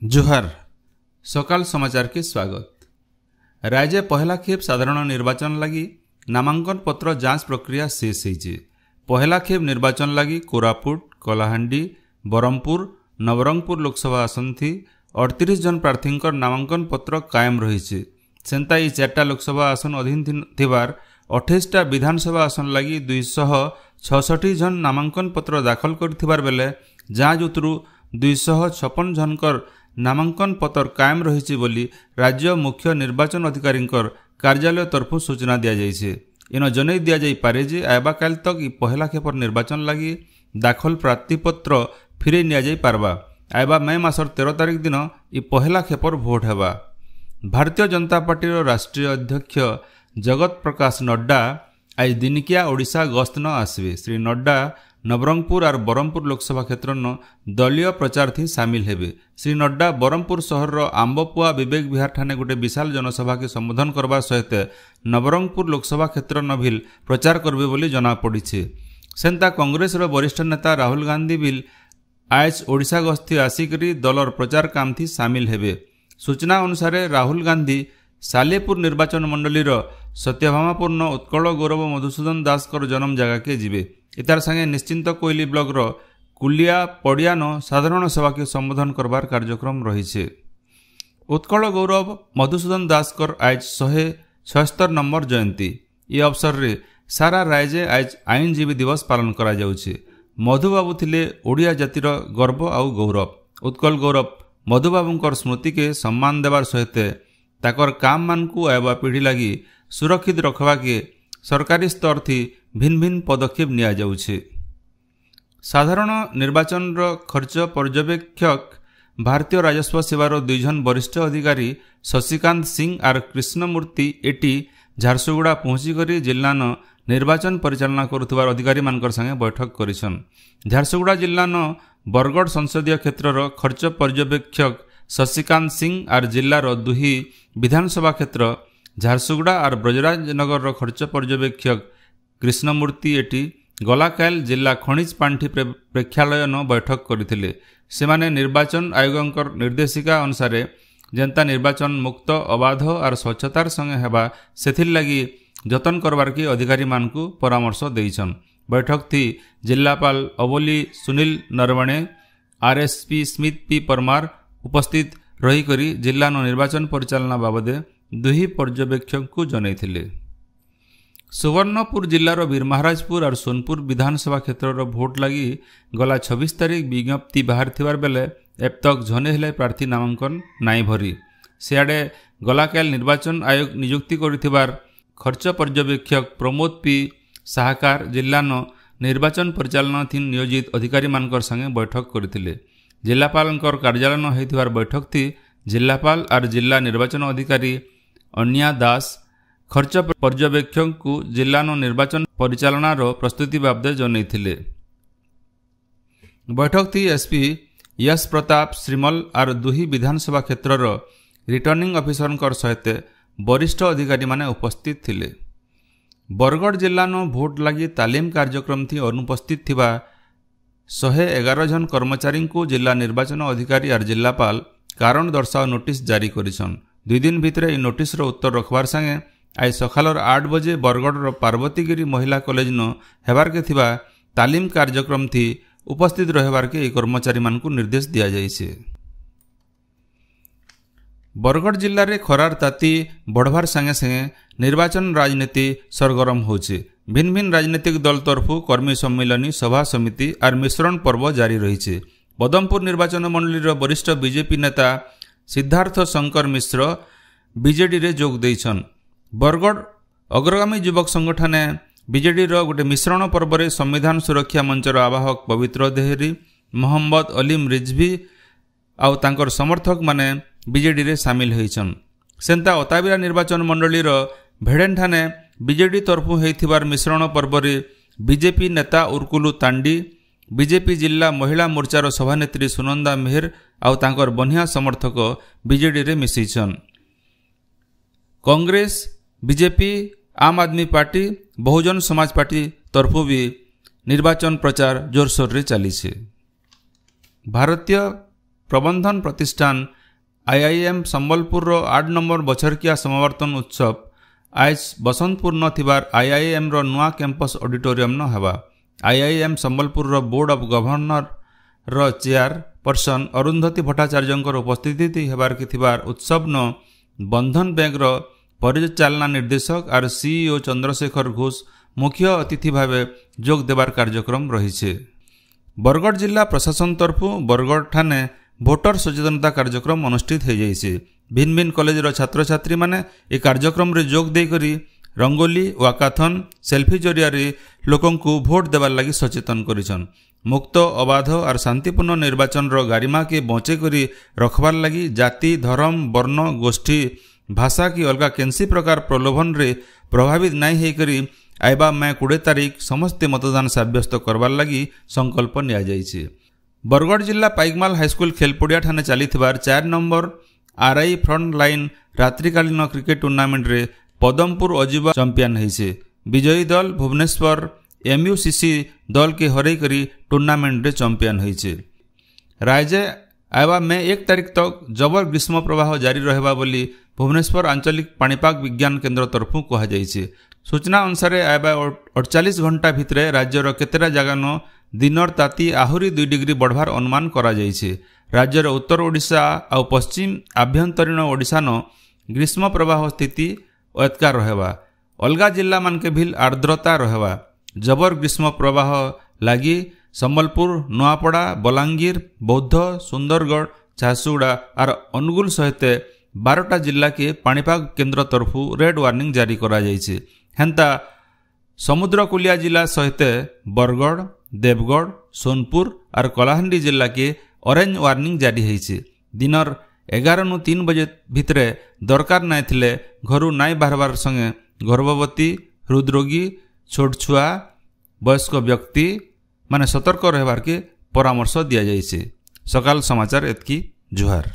जोहार सकाल समाचार के स्वागत। राज्य पहला खेप साधारण निर्वाचन लगी नामांकन पत्र जांच प्रक्रिया शेष होइछे। पहला खेप निर्वाचन लगी कोरापुट, कलाहांडी, बरहमपुर, नवरंगपुर लोकसभा आसन थी 38 जन प्रार्थी नामांकन पत्र कायम रही। सेंता 4टा लोकसभा आसन अधीन थिबार 28टा विधानसभा आसन लगी 266 जन नामांकन पत्र दाखल करथिबार बेले जांच उतरु 256 जनकर नामांकन पत्र कायम रही बोली राज्य मुख्य निर्वाचन अधिकारी कार्यालय तरफ सूचना दि जाइए। इन जन दि जापे जे आयबा काल तक पहला खेपर निर्वाचन लगी दाखल प्रार्थीपत्र फिरे नि पारबा। आयबा मई मासर 13 तारिख दिन पहला खेपर भोट हेबा। भारतीय जनता पार्टी राष्ट्रीय अध्यक्ष जगत प्रकाश नड्डा आज दिनिकिया ओडिशा गस्त न आसवे। श्री नड्डा नवरंगपुर और बरहमपुर लोकसभा क्षेत्र दलीय प्रचार थी सामिल हेबे। श्री नड्डा बरहमपुर सहर आंबपुआ विवेक विहार ठाणे गोटे विशाल जनसभा के संबोधन करबा सहित नवरंगपुर लोकसभा क्षेत्र नभिल प्रचार करबे बोली जना पड़िछे। सेंता कांग्रेस वरिष्ठ नेता राहुल गांधी बिल आज ओडिशा गस्ती आसिकरी दलर प्रचार काम थी सामिल हेबे। सूचना अनुसार राहुल गांधी सालेपुर निर्वाचन मंडलीर सत्यभामापूर्ण उत्कल गौरव मधुसूदन दासकर जन्म जगह के जीवे। इतार संगे निश्चिंत कोइली ब्लॉक कुलिया पड़ियान साधारण सभा के संबोधन करबार कार्यक्रम रही। उत्कल गौरव मधुसूदन दासकर आज 176 नंबर जयंती। ये अवसर रे सारा राज्य आज आईनजीवी दिवस पालन करा जाउछे। मधुबाबू थिले ओडिया जातिर गर्व आउ गौरव। उत्कल गौरव मधुबाबूंकर स्मृति के सम्मान देवार सहित ताकर काम मान को आयबा पीढ़ी लगी सुरक्षित रखवा के सरकारी स्तर थी भिन्न भिन्न पदक्षेप निया जाउछे। साधारण निर्वाचन खर्च पर्यवेक्षक भारतीय राजस्व सेवार 2 जन वरिष्ठ अधिकारी शशिकांत सिंह और कृष्णमूर्ति एटी झारसुगुड़ा पहुंचिकर जिल्लान निर्वाचन परिचालना करुथिबार अधिकारी मानकर संगे बैठक करिछन। झारसुगुड़ा जिल्लान बरगढ़ संसदीय क्षेत्रर खर्च पर्यवेक्षक शशिकांत सिंह और जिल्लार 2 विधानसभा क्षेत्र झारसुगुड़ा और ब्रजराजनगर खर्च पर्यवेक्षक कृष्णमूर्ति एटी गलाकाल जिला खनिज पांठी प्रेक्षालय न बैठक करथिले। सेमाने निर्वाचन आयोगंकर निर्देशिका अनुसार जनता निर्वाचन मुक्त अबाध और स्वच्छतार संगे हेबा सेथिर लगी जतन करबार की अधिकारी मानकु परामर्श देइछन। बैठक थी जिलापाल अवली सुनील नरवणे आरएसपी स्मिथ पी परमार उपस्थित रही करी जिल्लानो निर्वाचन परिचालना बाबदे 2 पर्यवेक्षक को जनैथिले। सुवर्णपुर जिलार वीरमहाराजपुर और सोनपुर विधानसभा क्षेत्र भोट लगी गला 26 तारिख विज्ञप्ति बाहर थिबार बेले अब तक झने हेले प्रार्थी नामांकन नाई भरी। सियाडे गलाकाल निर्वाचन आयोग नियुक्ति करिथिबार खर्च पर्यवेक्षक प्रमोद पी साहकार जिल्लानो निर्वाचन परिचालना थी नियोजित अधिकारी मानकर संगे बैठक करथिले। जिलापालंकर कार्यालय होइथिबार बैठक थी जिलापाल और जिला निर्वाचन अधिकारी अन्या दास खर्च पर्यवेक्षक को जिल्लानो निर्वाचन परिचालनार प्रस्तुति बाबदे जनैथिले। बैठक थी एसपी यश प्रताप श्रीमल और 2 विधानसभा क्षेत्रर रिटर्निंग ऑफिसर सहित वरिष्ठ अधिकारी माने उपस्थित थिले। बरगढ़ जिल्लानो भोट लगी तालीम कार्यक्रम थी अनुपस्थित थिबा 111 जन कर्मचारी को जिला निर्वाचन अधिकारी और जिलापाल कारण दर्शाओ नोटिस जारी करिछन। 2 दिन भितर ई नोटिस उत्तर रखबार संगे आज सकालर 8 बजे बरगढ़ पार्वतीगिरी महिला कॉलेज न हेबार के थिबा तालीम कार्यक्रम थी उपस्थित रहबार के कर्मचारी मान को निर्देश दिया जाइछे। बरगढ़ जिल्ला रे खरार ताती बढ़वार संगे संगे निर्वाचन राजनीति सरगरम होचे। भिन्न भिन्न राजनीतिक दल तरफु कर्मी सम्मेलनी सभा समिति और मिश्रण पर्व जारी रही। बदमपुर निर्वाचन मंडलीर वरिष्ठ बीजेपी नेता सिद्धार्थ शंकर मिश्र बीजेडी रे जोग देइछन। बरगढ़ अग्रगामी युवक संगठन बीजेडी गोटे मिश्रण पर्व रे संविधान सुरक्षा मंचर आवाहक पवित्र देहरी मोहम्मद अलीम रिजवी आउ तांकर समर्थक माने बीजेडी रे सामिल होइछन। सेंता अताबिरा निर्वाचन मंडलीर भेड़ेन ठाणे बीजेडी तरफु हेइथिबार मिश्रण पर्व रे बीजेपी नेता उर्कुलु तांडी बीजेपी जिला महिला मोर्चार सभानेत्री सुनंदा मेहर आउ तांकर बनिया समर्थक बीजेडी रे मिसिछन। कांग्रेस बीजेपी आम आदमी पार्टी बहुजन समाज पार्टी तरफु भी निर्वाचन प्रचार जोरसोर रे चली। भारतीय प्रबंधन प्रतिष्ठान IIM संबलपुर 8 नंबर बछरकिया समावर्तन उत्सव आज बसंतपुर न थिबार IIM रो नुआ कैंपस ऑडिटोरियम न हवा। IIM संबलपुर रो बोर्ड ऑफ गवर्नर रो चेयर पर्सन अरुंधति भट्टाचार्य उपस्थिति हेबार के थिबार उत्सव न बंधन बैंक रो परिचालना निर्देशक और CEO चंद्रशेखर घोष मुख्य अतिथि भावे जोग देबार कार्यक्रम रही। बरगढ़ जिला प्रशासन तरफु बरगढ़ ठाने भोटर सचेतनता कार्यक्रम अनुष्ठित हो जाइए। भिन्न भिन्न कॉलेज छात्र छात्री माने ए कार्यक्रम रे जोग दे करी रंगोली वाकाथन सेल्फी जरिया लोकंकु भोट देवार लगी सचेतन करिछन। मुक्त अबाध और शांतिपूर्ण निर्वाचन रो गारिमा के बचे करी रखबार लगी जाति धर्म वर्ण गोष्ठी भाषा की अलगा केनसी प्रकार प्रलोभन रे प्रभावित नहीं होई करी आइबा मैं 20 तारीख समस्त मतदान साब्यस्त करवार लगी संकल्प निया जाइछे। बरगढ़ जिला पाइकमाल हाईस्कूल खेलपड़िया ठाने चली 4 नंबर RI फ्रंट लाइन रात्रिकालीन क्रिकेट टूर्नामेंट रे पदमपुर अजीबा चैंपियन होइछे। विजयी दल भुवनेश्वर MUCC दल के हरई करी टूर्नामेंट रे चैंपियन होइछे। राज्य आइबा मैं 1 तारीख तक जबर ग्रीष्म प्रवाह जारी रहबा बोली भुवनेश्वर आंचलिक पाणीपाग विज्ञान केन्द्र तरफु कहा जाइछे। सूचना अनुसार आइबा 48 घंटा भितरे राज्यर केतेरा जगान दिनर ताती आहुरी 2 डिग्री बढ़वार अनुमान करा जाइछे। राज्यर उत्तर ओडिशा और पश्चिम आभ्यंतरीण ओडिशा न ग्रीष्म प्रवाह स्थिति एतका रहबा। अलगा जिला मान के भी आर्द्रता रहबा। जबर ग्रीष्म प्रवाह लगी संबलपुर नुआपड़ा बलांगीर बौद्ध सुंदरगढ़ झारसुगुड़ा और अनुगुल सहित 12टा जिला के पाणीपाग केन्द्र तरफु रेड वार्निंग जारी करा जाइछे। हेंता समुद्रकूलिया जिला सहित बरगढ़ देवगढ़ सोनपुर और कलाहांडी जिला के ऑरेंज वार्निंग जारी होइछे। दिनर 11 नु 3 बजे भितरे दरकार नाई थिले घरु नाई बाहरबार संगे गर्भवती हृदरोगी छोट छुआ वयस्क व्यक्ति माने सतर्क रहबार के परामर्श दिया जाइछे। सकाल समाचार एतकी जुहार।